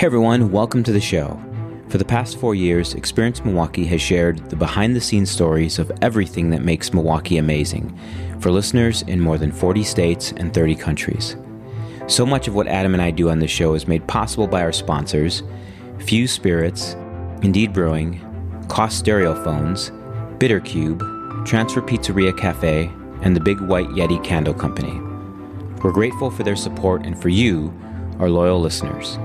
Hey everyone, welcome to the show. For the past 4 years, Experience Milwaukee has shared the behind-the-scenes stories of everything that makes Milwaukee amazing for listeners in more than 40 states and 30 countries. So much of what Adam and I do on this show is made possible by our sponsors, Fuse Spirits, Indeed Brewing, Koss Stereophones, Bitter Cube, Transfer Pizzeria Cafe, and the Big White Yeti Candle Company. We're grateful for their support and for you, our loyal listeners.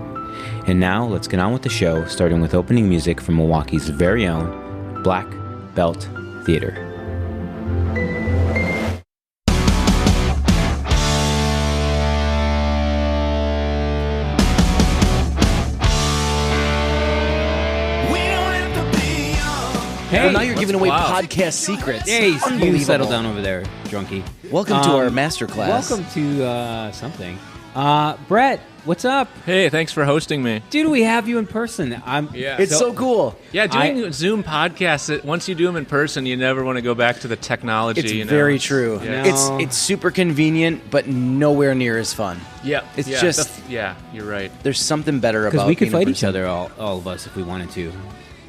And now, let's get on with the show, starting with opening music from Milwaukee's very own Black Belt Theater. Hey, well, now you're giving away podcast secrets. Hey, you settle down over there, drunkie. Welcome to our masterclass. Welcome to something. Brett, what's up? Hey, thanks for hosting me. Dude, we have you in person. It's so cool. Yeah, doing Zoom podcasts, once you do them in person, you never want to go back to the technology. It's very true. Yeah. No. It's super convenient, but nowhere near as fun. Yeah. It's yeah, just... you're right. There's something better about because we could being in fight each person. other, all of us, if we wanted to.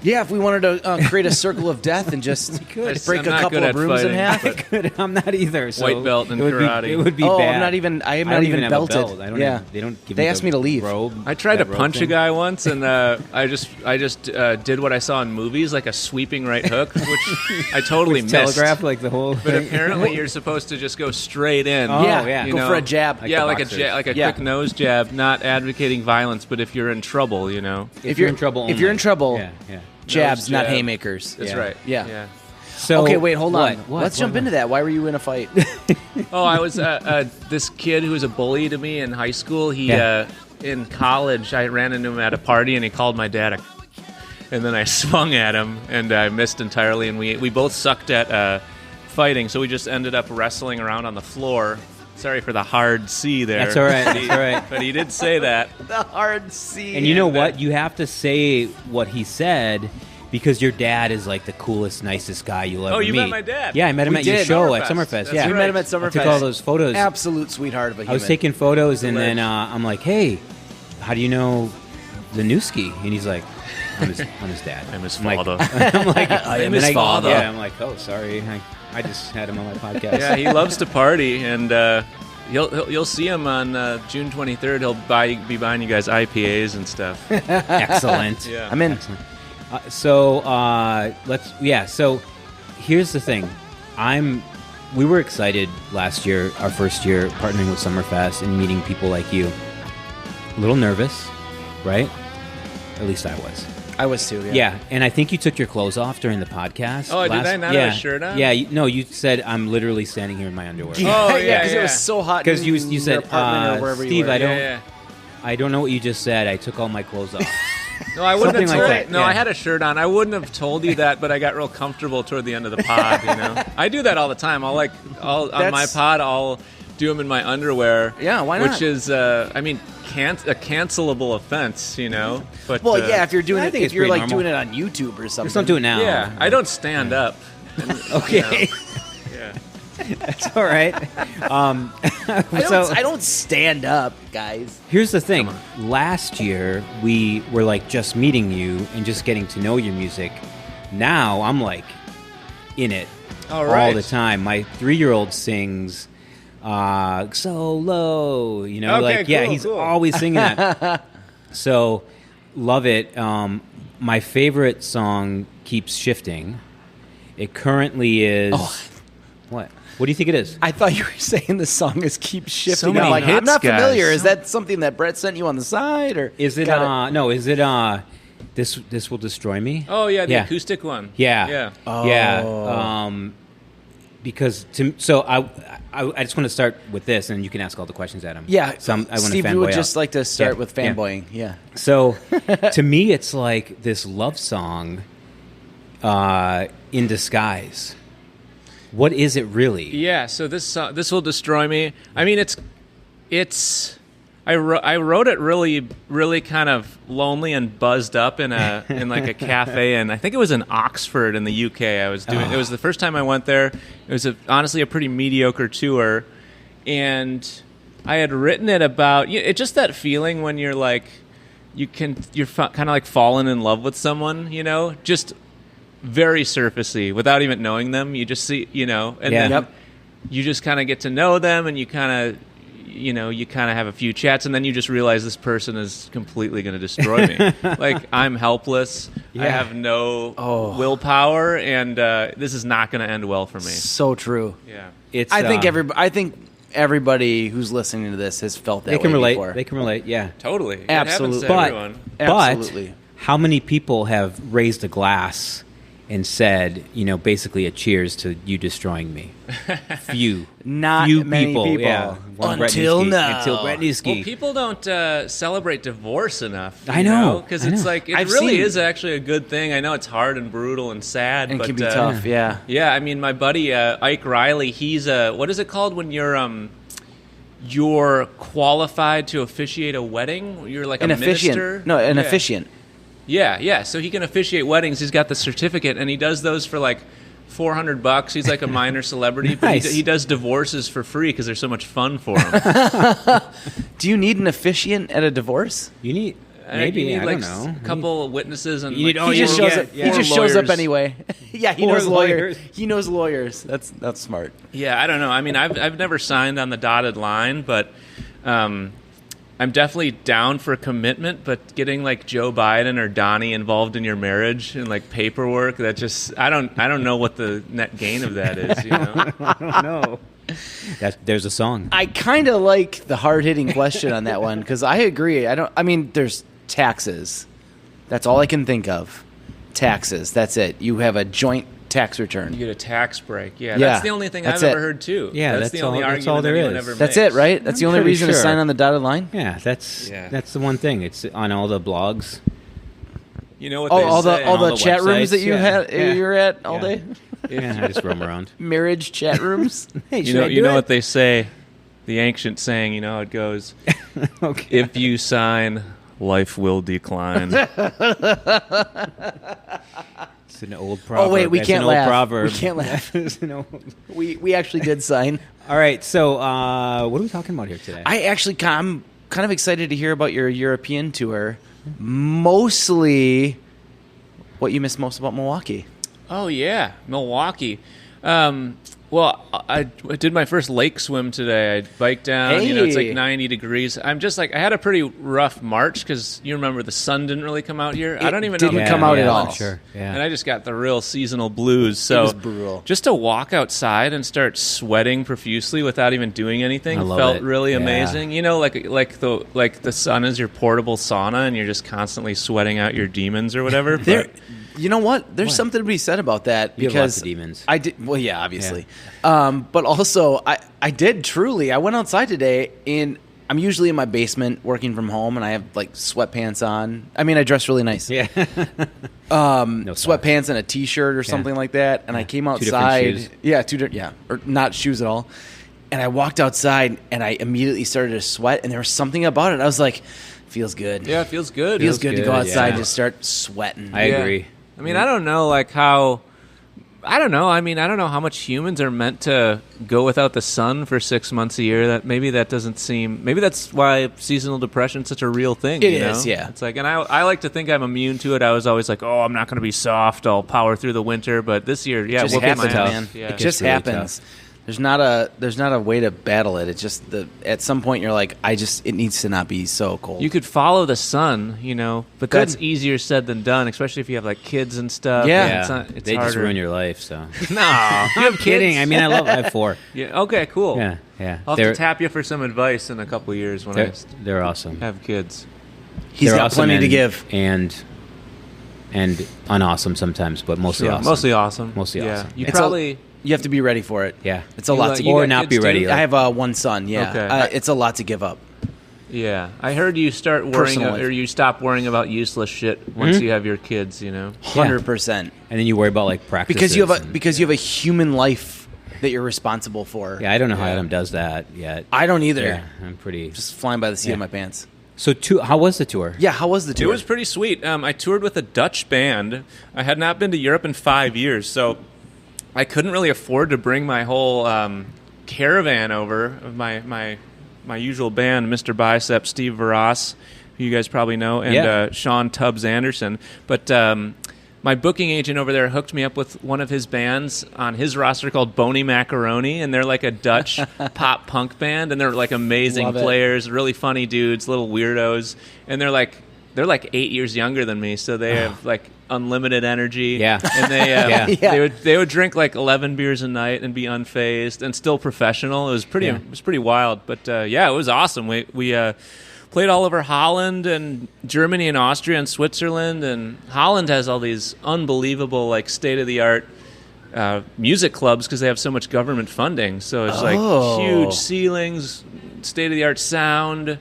Yeah, if we wanted to create a circle of death and just break I'm a not couple good of at rooms in fighting, half. I'm not either. So White belt in it would karate. It would be Oh, bad. I'm not even. I am I not don't even have belted. a belt. I don't. Yeah, They don't give They me asked the me to leave. Robe, I tried to that robe punch a thing. guy once, and I just did what I saw in movies, like a sweeping right hook, which I totally missed. Telegraph like the whole But thing. apparently, you're supposed to just go straight in. Oh, yeah, yeah. go You for a know? jab. Yeah, the like boxers. a Yeah. quick nose jab, not advocating violence, but if you're in trouble, you know. If you're in trouble, if you're in trouble, yeah. jabs, Nose not jab. haymakers. That's Yeah. right. Yeah. So Okay, wait, hold on. What? Let's jump into that. Why were you in a fight? Oh, I was this kid who was a bully to me in high school. He Yeah. in college, I ran into him at a party, and he called my dad a and then I swung at him, and I missed entirely, and we both sucked at fighting, so we just ended up wrestling around on the floor. Sorry for the hard C there. That's all right. That's all right. But he did say that. The hard C. And you know what? You have to say what he said because your dad is like the coolest, nicest guy you'll ever meet. Oh, you met my dad? Yeah, I met him We at your did. show at Summerfest. Summerfest. That's Yeah, We right. met him at I Summerfest. took all those photos. Absolute sweetheart of a human. I was taking photos, and then Ledge. I'm like, "Hey, how do you know the Newski?" And he's like, "I'm his dad." I'm his like- father. I'm like, I am and his then father. Yeah, I'm like, "Oh, sorry, I just had him on my podcast." Yeah, he loves to party, and you'll see him on June 23rd. He'll be buying you guys IPAs and stuff. Excellent. Yeah. I'm in. Excellent. So here's the thing. We were excited last year, our first year, partnering with Summerfest and meeting people like you. A little nervous, right? At least I was. I was too. Yeah. Yeah, and I think you took your clothes off during the podcast. Oh, did I not have a shirt on? Yeah, no, you said I'm literally standing here in my underwear. Oh, yeah, because it yeah. was so hot. Because you in said, your apartment or wherever Steve, you were. I don't know what you just said. I took all my clothes off. No, I wouldn't Something have like told. that, No, yeah. I had a shirt on. I wouldn't have told you that, but I got real comfortable toward the end of the pod. You know, I do that all the time. On my That's- pod, I'll do them in my underwear. Yeah, why not? Which is, a cancelable offense. You know, but Well, yeah, if you're doing I it, think if it's you're pretty like normal. doing it on YouTube or something. Just don't do it now. yeah, I don't stand up. Okay. Yeah. That's all right. I don't stand up, guys. Here's the thing. Last year, we were like just meeting you and just getting to know your music. Now, I'm like in it All right. all the time. My 3-year-old sings so low, you know, Okay, like, yeah, cool, he's cool. always singing that. So, love it. My favorite song keeps shifting. It currently is... What? What do you think it is? I thought you were saying the song is "Keep Shifting." So many I'm like, I'm hits, not familiar. guys. Is that something that Brett sent you on the side, or Is it, Got no, is it, This Will Destroy Me? Oh yeah, the Yeah. acoustic one. Yeah. Yeah. Oh. Yeah. Because I just want to start with this, and you can ask all the questions, Adam. Yeah, So I want to Steve, fanboy you would out. just like to start Yeah, with yeah. fanboying. Yeah. So to me, it's like this love song in disguise. What is it really? Yeah, so this will destroy me. I mean, I wrote it really kind of lonely and buzzed up in like a cafe, and I think it was in Oxford in the UK. It was the first time I went there. It was honestly a pretty mediocre tour, and I had written it about just that feeling when you're like you're kind of like falling in love with someone, just very surfacey without even knowing them. You just see, and then you just kind of get to know them, and you kind of have a few chats, and then you just realize this person is completely going to destroy me. Like, I'm helpless. I have no willpower, and this is not going to end well for me. So true. Yeah. I think everybody who's listening to this has felt that way before. They can relate, yeah. Totally. Absolutely. But how many people have raised a glass and said, basically a cheers to you destroying me? Few. Not few many people. Yeah. Until now. Until Brett Newski. Well, people don't celebrate divorce enough. I know. Because it's like, it really is actually a good thing. I know it's hard and brutal and sad. And but, it can be tough, yeah. Yeah, I mean, my buddy Ike Riley, he's what is it called when you're qualified to officiate a wedding? You're like an officiant. Minister? No, an officiant. Yeah. So he can officiate weddings. He's got the certificate, and he does those for like $400. He's like a minor celebrity, but Nice. he does divorces for free because they're so much fun for him. Do you need an officiant at a divorce? You need... You Maybe, need I like don't know. a couple of witnesses, and You need- like, He just shows up. four He just shows up lawyers. anyway. Yeah, he Four knows lawyers. lawyers. He knows lawyers. That's smart. Yeah, I don't know. I mean, I've never signed on the dotted line, but I'm definitely down for commitment. But getting like Joe Biden or Donnie involved in your marriage and like paperwork, that just I don't know what the net gain of that is. I don't know. There's a song. I kind of like the hard-hitting question on that one because I agree. I mean, there's taxes. That's all I can think of. Taxes. That's it. You have a joint tax return. You get a tax break. Yeah, Yeah, that's the only thing that's I've it. ever heard too. Yeah, that's the that's only all- that's argument all there anyone is. ever That's makes. it, right? That's the I'm only pretty reason to sure. sign on the dotted line. Yeah, that's the one thing. It's on all the blogs. You know what Oh, they all say? the all the chat rooms websites, that you yeah. you're at all Yeah. day. Yeah, I just roam around. Marriage chat rooms. Hey, You know what they say? The ancient saying. You know how it goes. Okay. If you sign, life will decline. It's an old proverb. Oh wait, we That's can't an old laugh. proverb. We can't laugh. It's an old- We actually did sign. All right, so what are we talking about here today? I'm kind of excited to hear about your European tour. Mostly, what you miss most about Milwaukee. Oh yeah, Milwaukee. Well, I did my first lake swim today. I biked down. It's like Hey. 90 degrees. I'm just like I had a pretty rough March because you remember the sun didn't really come out here. I don't even know. didn't if it come came out at all. once. Sure, yeah. And I just got the real seasonal blues. So was brutal. Just to walk outside and start sweating profusely without even doing anything I love felt it. really Yeah. amazing. Like the sun is your portable sauna, and you're just constantly sweating out your demons or whatever. There, But you know what? There's something to be said about that You have because lots of demons. I did. Well, yeah, obviously. But also, I did truly. I went outside today, and I'm usually in my basement working from home, and I have like sweatpants on. I mean, I dress really nice. Yeah. No socks. Sweatpants and a t-shirt or something like that. And I came Two different outside. shoes. Yeah, or not shoes at all. And I walked outside, and I immediately started to sweat, and there was something about it. I was like, feels good. yeah, it feels good. Feels good to go good, outside yeah. and just start sweating. I agree. I mean, I don't know, like how. I don't know. I mean, I don't know how much humans are meant to go without the sun for 6 months a year. That doesn't seem. Maybe that's why seasonal depression is such a real thing. It you know? is, yeah. It's like, and I like to think I'm immune to it. I was always like, oh, I'm not going to be soft. I'll power through the winter. But this year, yeah, It just whooping happens, my ass. man. Yeah. It gets just really happens. tough. There's not a way to battle it. It's just at some point you're like, it needs to not be so cold. You could follow the sun, but that's Good. easier said than done, especially if you have like kids and stuff. Yeah. And Yeah, it's not, it's they just harder. ruin your life. So No, I'm kidding. I mean, I have 4. Yeah. Okay. Cool. Yeah, yeah. I'll have They're to tap you for some advice in a couple years when I they're awesome. have kids. He's They're got awesome plenty to and- give. and unawesome sometimes, but mostly awesome. Mostly awesome. Mostly yeah. awesome. You It's probably. You have to be ready for it. Yeah. It's a You lot like- to you or got not kids be too? ready. I have one son. Yeah, Okay. It's a lot to give up. Yeah, I heard you start worrying, Personally. or you stop worrying about useless shit once you have your kids. 100%. And then you worry about like practices. Because you have a human life that you're responsible for. Yeah, I don't know how Adam does that yet. I don't either. Yeah, I'm pretty. Just flying by the seat Yeah. of my pants. So, how was the tour? Yeah, how was the It tour? was pretty sweet. I toured with a Dutch band. I had not been to Europe in 5 years, so I couldn't really afford to bring my whole caravan over of my usual band, Mr. Bicep, Steve Varas, who you guys probably know, and Sean Tubbs Anderson. But my booking agent over there hooked me up with one of his bands on his roster called Boney Macaroni, and they're like a Dutch pop punk band, and they're like amazing players, really funny dudes, little weirdos, and they're like 8 years younger than me, so they have like unlimited energy. Yeah. And they would drink like 11 beers a night and be unfazed and still professional. It was pretty wild. But it was awesome. We played all over Holland and Germany and Austria and Switzerland, and Holland has all these unbelievable like state-of-the-art music clubs because they have so much government funding. So it's like huge ceilings, state-of-the-art sound.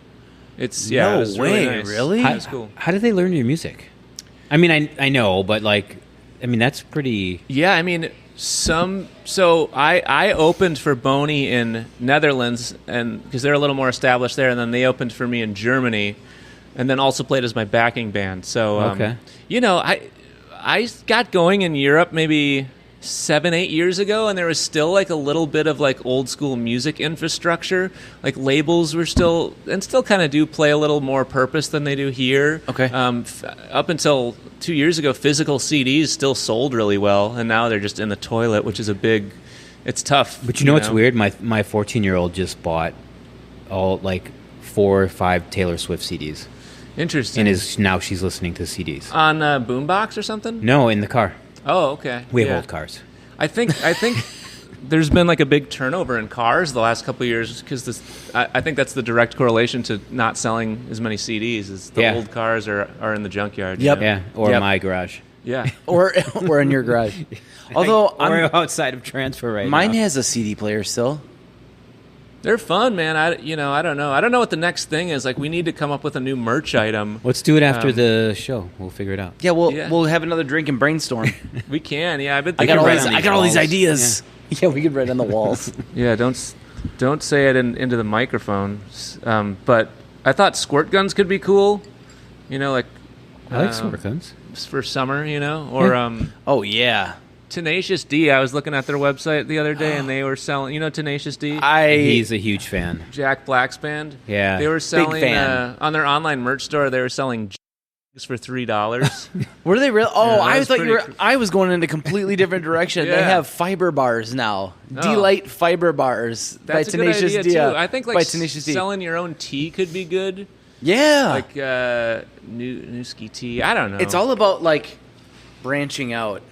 It's it was really nice. Really? It's cool. How did they learn your music? I mean, I know, but like, I mean, that's pretty. Yeah, I mean, So I opened for Boney in Netherlands, and because they're a little more established there, and then they opened for me in Germany, and then also played as my backing band. So I got going in Europe maybe 7-8 years ago, and there was still like a little bit of like old school music infrastructure. Like labels were still kind of do play a little more purpose than they do here. Okay. Up until 2 years ago, physical CDs still sold really well, and now they're just in the toilet, which is it's tough. But you know what's weird? My 14-year-old just bought all like 4 or 5 Taylor Swift CDs. Interesting. And now she's listening to CDs on Boombox or something. No, in the car. Oh, okay. We have old cars. I think there's been like a big turnover in cars the last couple of years because I think that's the direct correlation to not selling as many CDs. Is the old cars are in the junkyard. Yep. Yeah, or my garage. Yeah. or in your garage. Although we're outside of transfer right now. Mine has a CD player still. They're fun, man. I don't know. I don't know what the next thing is. Like, we need to come up with a new merch item. Let's do it after the show. We'll figure it out. Yeah, we'll have another drink and brainstorm. We can. Yeah, I've been I thinking. got all these ideas. Yeah, we could write on the walls. Yeah, don't say it into the microphone. But I thought squirt guns could be cool. Like I like squirt guns for summer. Or oh yeah. Tenacious D, I was looking at their website the other day, and they were selling, Tenacious D? He's a huge fan. Jack Black's band? Yeah. They were selling, big fan. On their online merch store, they were selling for $3. Were they really? Oh, Yeah, I was thought I was going in a completely different direction. Yeah. They have fiber bars now. Delight fiber bars by That's a good Tenacious idea, D. too. I think, by Tenacious D. selling your own tea could be good. Yeah. Like, Newski tea. I don't know. It's all about, like, branching out.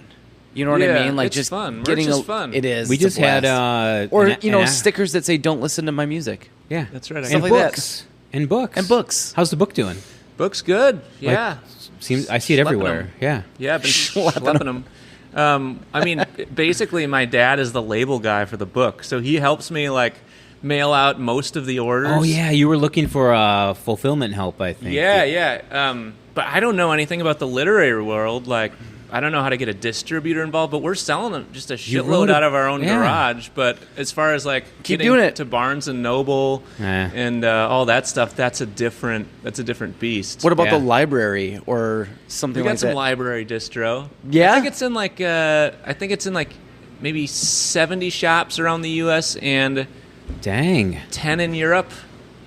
You know what I mean? Like it's just fun. getting Merch is fun. It is. We It's a just had blast. Or stickers that say "Don't listen to my music." Yeah, That's right. And like books. And books. And books. How's the book doing? Book's good. Yeah. I see it everywhere. 'em. Yeah. Yeah, I've been schlepping them. I mean, basically, my dad is the label guy for the book, so he helps me like mail out most of the orders. Oh yeah, you were looking for fulfillment help, I think. Yeah. But I don't know anything about the literary world. Like, I don't know how to get a distributor involved, but we're selling them just a shitload out of our own garage. But as far as like Keep getting doing it. to Barnes and Noble and all that stuff, that's a different beast. What about the library or something We like got some that? library distro. Yeah? I think it's in like maybe 70 shops around the U.S. and Dang, 10 in Europe.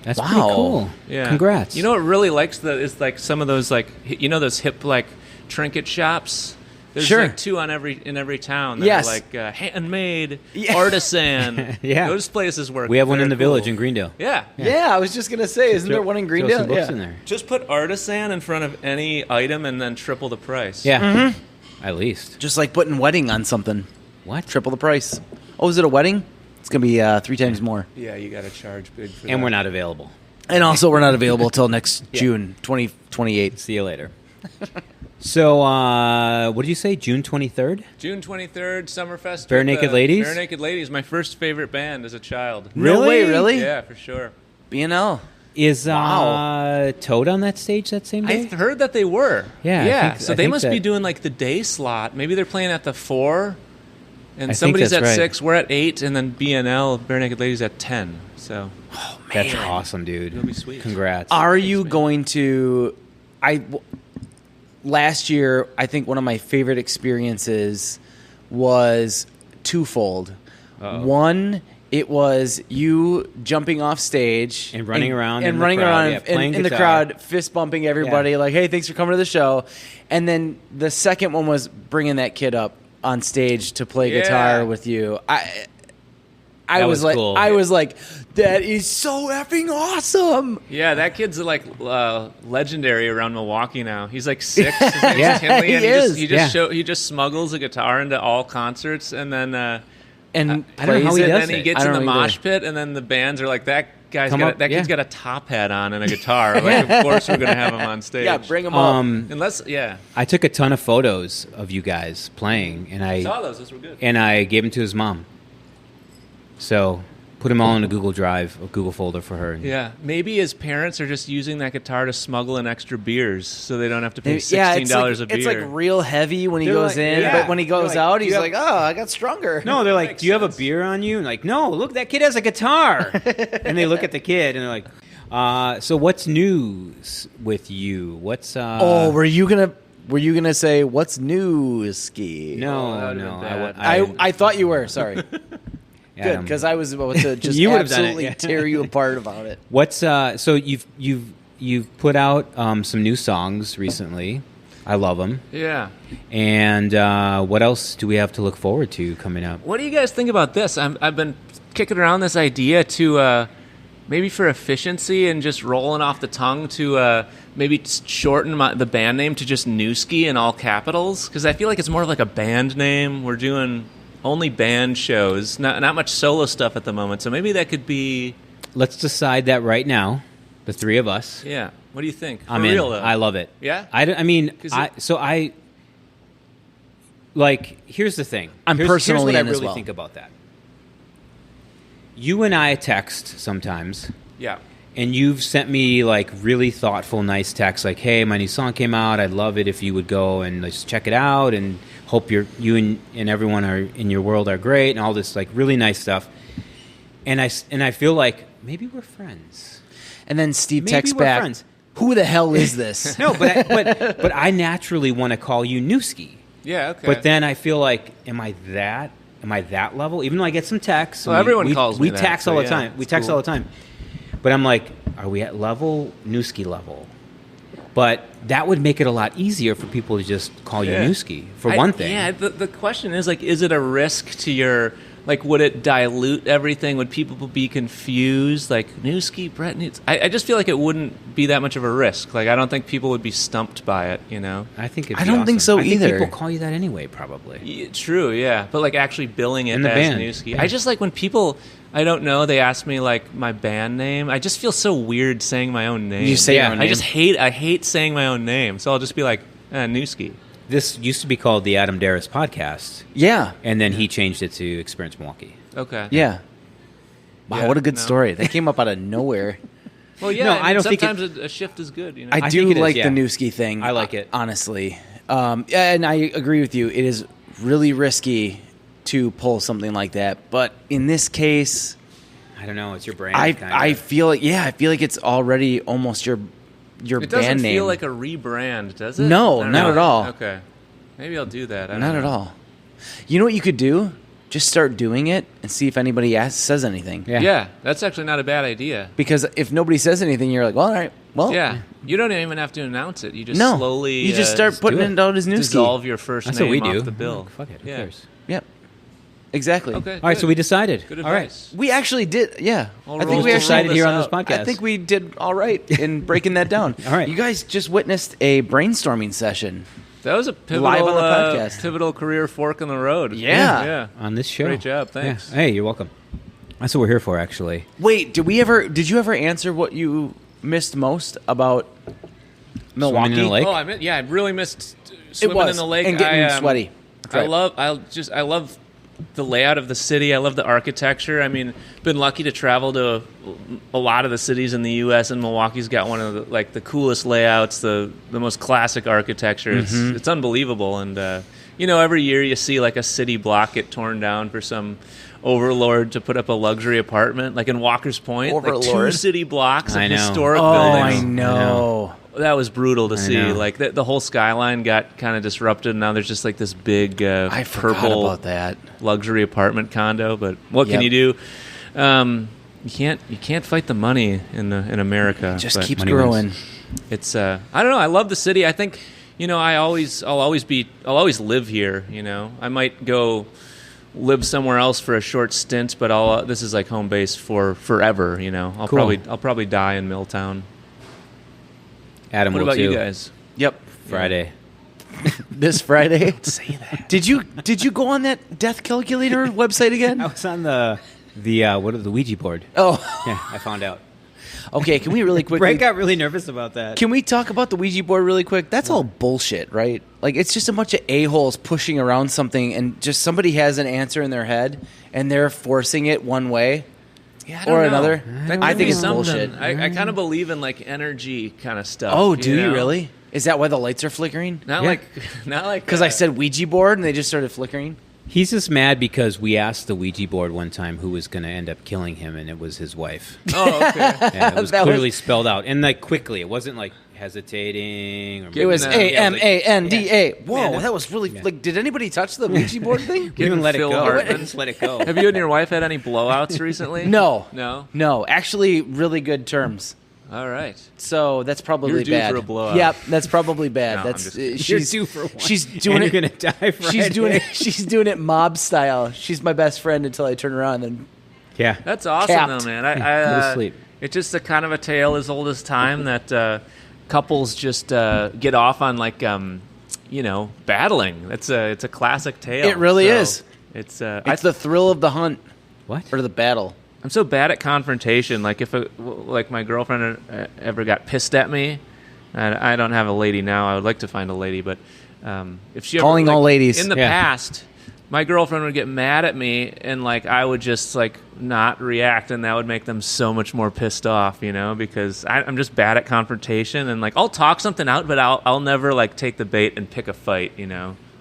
that's Wow. pretty cool. Yeah. Congrats. You know what really likes is like some of those like those hip like trinket shops. There's Sure. like 2 in every town. That Yes. are like handmade, Yeah. artisan. Yeah. Those places work. we have one in the very village cool. in Greendale. Yeah. Yeah, I was just gonna say, isn't there one in Throw Greendale? some books Yeah. in there. Just put artisan in front of any item and then triple the price. Yeah. Mm-hmm. At least. Just like putting wedding on something, What? triple the price. Oh, is it a wedding? It's gonna be 3 times more. Yeah, you got to charge big for that. And we're not available. And also, we're not available till next June 2028. See you later. So, what did you say? June 23rd? June 23rd, Summerfest. Bare with, Naked Ladies? Bare Naked Ladies, my first favorite band as a child. No way, really? Yeah, for sure. B&L. Is Wow. Toad on that stage that same day? I heard that they were. Yeah, Yeah. I So they think must be that- doing like the day slot. Maybe they're playing at the 4, and think somebody's that's at right. 6. We're at 8, and then BNL, Bare Naked Ladies, at 10. So That's awesome, dude. It'll be sweet. Congrats. Are you going to? Last year, I think one of my favorite experiences was twofold. Uh-oh. One It was you jumping off stage and running around and in running the crowd, around in the crowd, fist bumping everybody, like, "Hey, thanks for coming to the show." And then the second one was bringing that kid up on stage to play guitar with you. I was like, cool. I was like, that is so effing awesome. Yeah, that kid's like legendary around Milwaukee now. He's like 6. His name's Tinley, and he just smuggles a guitar into all concerts, and then and I don't know how he does and then it. he gets in the mosh pit, and then the bands are like, that kid's got a top hat on and a guitar. Like, of course we're gonna have him on stage. Yeah, bring him up. I took a ton of photos of you guys playing, and I saw those. Those were good. And I gave them to his mom. So put them all in a Google Drive, a Google folder for her. Yeah, maybe his parents are just using that guitar to smuggle in extra beers, so they don't have to pay $16 a beer. It's like real heavy when he goes in, but when he goes out, he's like, "Oh, I got stronger." No, they're like, "Do you have a beer on you?" And like, "No, look, that kid has a guitar." And they look at the kid and they're like, "So what's news with you? What's?" Were you gonna say what's Newski? No. I thought you were. Sorry. Good, because I was about to just absolutely tear you apart about it. What's so you've put out some new songs recently. I love them. Yeah. And what else do we have to look forward to coming up? What do you guys think about this? I've been kicking around this idea to maybe for efficiency and just rolling off the tongue to maybe shorten the band name to just Newski in all capitals, because I feel like it's more of like a band name. We're doing only band shows, not much solo stuff at the moment. So maybe that could be. Let's decide that right now, the three of us. Yeah. What do you think? I'm in. I love it. Yeah. Here's the thing. Personally here's what I in as really well. think about that. You and I text sometimes. Yeah. And you've sent me like really thoughtful, nice texts like, "Hey, my new song came out. I'd love it if you would go and just check it out, and hope you and everyone are in your world are great," and all this like really nice stuff. And I feel like maybe we're friends. And then Steve texts back, friends. "Who the hell is this?" No, but I naturally want to call you Newski. Yeah. Okay. But then I feel like, am I that level? Even though I get some texts. Well, everyone calls me that. We text all the time. We text all the time. But I'm like, are we at Newski level? But that would make it a lot easier for people to just call you Newski, for one thing. Yeah, the question is, like, is it a risk to your, like, would it dilute everything? Would people be confused? Like, Newski, Brett Newski? I just feel like it wouldn't be that much of a risk. Like, I don't think people would be stumped by it, you know? I think I don't think so either. I think people call you that anyway, probably. Yeah, true, yeah. But, like, actually billing it in the as band. Newski. Yeah. I just like when people... I don't know. They ask me like my band name. I just feel so weird saying my own name. You say your own name? I hate saying my own name. So I'll just be like Newski. This used to be called the Adam Darris Podcast. Yeah. And then he changed it to Experience Milwaukee. Okay. Yeah. Wow, what a good story. That came up out of nowhere. Well, yeah. No, I don't think sometimes a shift is good. You know? I do like the Newski thing. I like it. Honestly. And I agree with you. It is really risky to pull something like that, but in this case, I don't know. It's your brand. I feel like it's already almost your it band name. It doesn't feel like a rebrand, does it? No, not at all. Okay, maybe I'll do that. Not at all. You know what you could do? Just start doing it and see if anybody says anything. Yeah, that's actually not a bad idea. Because if nobody says anything, you're like, well, all right. Well, yeah, you don't even have to announce it. You just slowly. You just start putting it out as Newski. Dissolve your first That's name what we do. off the bill. Fuck it. Who cares? Yep. Exactly. Okay. All right, so we decided. Good all right. advice. We actually did. Yeah. I think we decided here on this podcast. I think we did all right in breaking that down. All right. You guys just witnessed a brainstorming session. That was a pivotal, live on the podcast. Pivotal career fork in the road. Yeah. On this show. Great job. Thanks. Yeah. Hey, you're welcome. That's what we're here for, actually. Wait, did you ever answer what you missed most about Milwaukee? Swimming in the lake? Oh, I really missed swimming in the lake. And getting sweaty. That's right. I love the layout of the city. I love the architecture. I mean, been lucky to travel to a lot of the cities in the U.S. and Milwaukee's got one of the coolest layouts, the most classic architecture. It's unbelievable. And every year you see like a city block get torn down for some overlord to put up a luxury apartment, like in Walker's Point, like 2 city blocks of historic buildings. I know. That was brutal to see. know. Like the whole skyline got kind of disrupted. And now there's just like this big I forgot purple about that. luxury apartment condo. But what can Yep. you do? You can't fight the money in America. It just but keeps growing. wins. It's I don't know. I love the city. I think I'll always live here. I might go live somewhere else for a short stint, but this is like home base for forever. I'll probably die in Milltown. Adam, what will about too. you guys? Yep. Friday. This Friday. Say that. Did you go on that death calculator website again? I was on the Ouija board. Oh, Yeah, I found out. okay. Can we really quickly? Brett got really nervous about that. Can we talk about the Ouija board really quick? That's all bullshit, right? Like, it's just a bunch of a-holes pushing around something, and just somebody has an answer in their head, and they're forcing it one way or another. I think it's bullshit. I kind of believe in like energy kind of stuff. Oh, do you really? Is that why the lights are flickering? Not like Because I said Ouija board, and they just started flickering? He's just mad because we asked the Ouija board one time who was going to end up killing him, and it was his wife. Oh, okay. Yeah, it was That clearly was- spelled out, and like quickly. It wasn't like hesitating. Or It was Yeah, A-M-A-N-D-A. Whoa, Yeah. that was really... Like, did anybody touch the Ouija board thing? Didn't even let it Phil go. Hartman. Just let it go. Have you and your wife had any blowouts recently? No. No? No, actually, really good terms. All right. So that's probably You're due bad. for a blowout. Yep, that's probably bad. No, I'm That's just kidding. You're due for one. She's doing and it. You're gonna die Friday. She's doing it mob style. She's my best friend until I turn around and Yeah. That's awesome, Capped. though, man. Go to sleep. It's just a kind of a tale as old as time that couples just get off on, like, battling. It's a classic tale. It really So is. It's it's the thrill of the hunt What? or the battle. I'm so bad at confrontation. Like if my girlfriend ever got pissed at me, and I don't have a lady now. I would like to find a lady, but if she Calling ever, all ladies. in the Yeah. past, my girlfriend would get mad at me, and like I would just like not react, and that would make them so much more pissed off, because I'm just bad at confrontation, and like I'll talk something out, but I'll never like take the bait and pick a fight,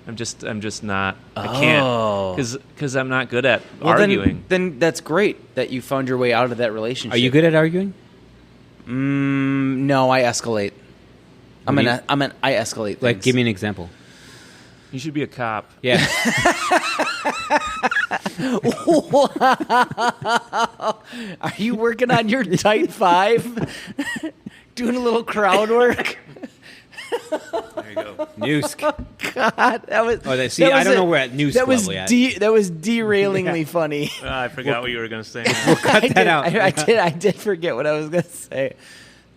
I'm just not. I can't because I'm not good at arguing. Then that's great that you found your way out of that relationship. Are you good at arguing? No, I escalate. I escalate things. Like, give me an example. You should be a cop. Yeah. Are you working on your tight five? Doing a little crowd work? There you go. Newski. God, that was. Oh, see, that I was don't know where at Newski that was level yet. that was derailingly funny. I forgot what you were going to say. Cut that out. I did forget what I was going to say.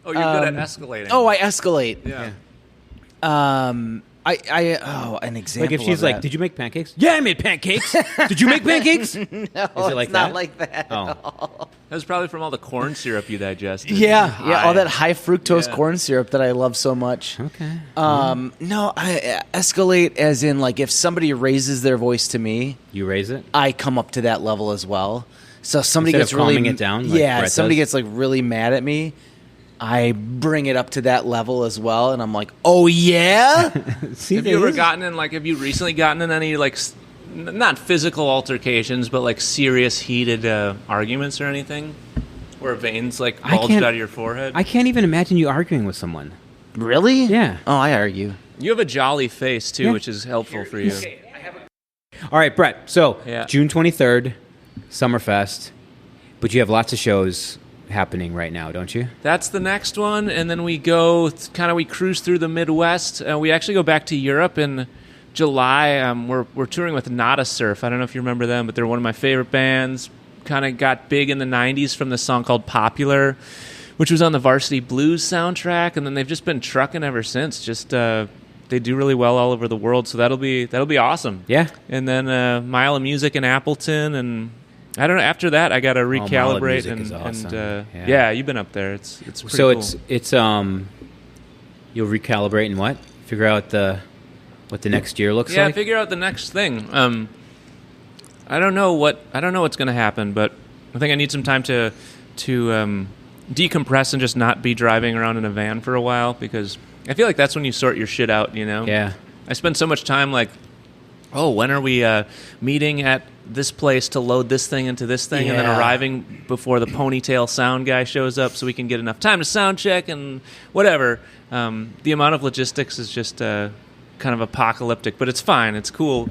Oh, you're good at escalating. Oh, I escalate. yeah. An example. Like if she's of like, that. "Did you make pancakes?" Yeah, I made pancakes. Did you make pancakes? No, Is it it's like not that? like that. Oh, That was probably from all the corn syrup you digested. Yeah, all that high fructose Yeah. corn syrup that I love so much. okay. No, I escalate as in like if somebody raises their voice to me, You raise it. I come up to that level as well. So if somebody Instead gets of really calming it down, like yeah, Brett if somebody does? gets like really mad at me, I bring it up to that level as well, and I'm like, oh yeah. See, Have you ever have you recently gotten in any like not physical altercations, but like serious heated arguments or anything, where veins like I bulged can't- out of your forehead? I can't even imagine you arguing with someone. Really? Yeah. Oh, I argue. You have a jolly face too, Yeah. which is helpful for you. All right, Brett. So Yeah. June 23rd, Summerfest, but you have lots of shows happening right now, don't you? That's the next one, and then we go we cruise through the Midwest. We actually go back to Europe in July. We're touring with Nada Surf. I don't know if you remember them, but they're one of my favorite bands. Kind of got big in the '90s from this song called "Popular," which was on the Varsity Blues soundtrack, and then they've just been trucking ever since. Just they do really well all over the world, so that'll be awesome. Yeah. And then Mile of Music in Appleton, and I don't know. After that, I got to Mile of recalibrate, Music is awesome. and Yeah. you've been up there. It's pretty So cool. it's you'll recalibrate and what? Figure out what the next year looks Yeah, like. figure out the next thing. I don't know what's going to happen, but I think I need some time to decompress and just not be driving around in a van for a while, because I feel like that's when you sort your shit out. Yeah. I spend so much time like, oh, when are we meeting at this place to load this thing into this thing, and then Yeah. arriving before the ponytail sound guy shows up so we can get enough time to sound check and whatever. The amount of logistics is just kind of apocalyptic, but it's fine. It's cool.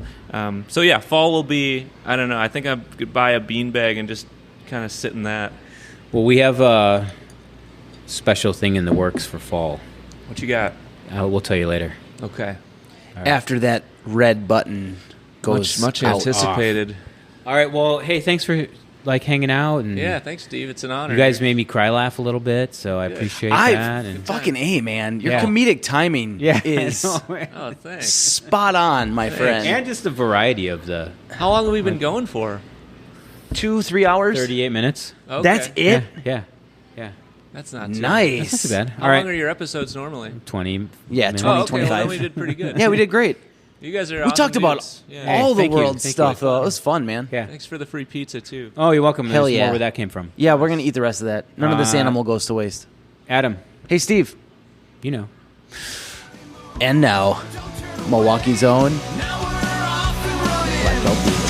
So yeah, fall will be, I don't know, I think I could buy a beanbag and just kind of sit in that. Well, we have a special thing in the works for fall. What you got? We'll tell you later. Okay. Right. After that red button goes much out. anticipated. All right. Well, hey, thanks for hanging out. And Yeah, thanks, Steve. It's an honor. you guys made me cry laugh a little bit, so I appreciate that. And Fucking A, man. Your Yeah. comedic timing is Oh, thanks. spot on, my friend. and just the variety of the How long have we been going for? 2-3 hours. 38 minutes. Okay. That's it? Yeah. That's not too Nice. That's not too bad. How All right. long are your episodes normally? 20. Yeah, minutes. 20, Oh, okay. 25. Well, then we did pretty good. Yeah, we did great. You guys are We awesome talked about dudes. Yeah. Hey, all the thank you. world Thank stuff, you. though. It was fun, man. Yeah. Thanks for the free pizza, too. Oh, you're welcome. Hell There's yeah. more where that came from. Yeah, we're going to eat the rest of that. None of this animal goes to waste. Adam, Hey, Steve. you know. And now, Milwaukee's own Black Belt Beat.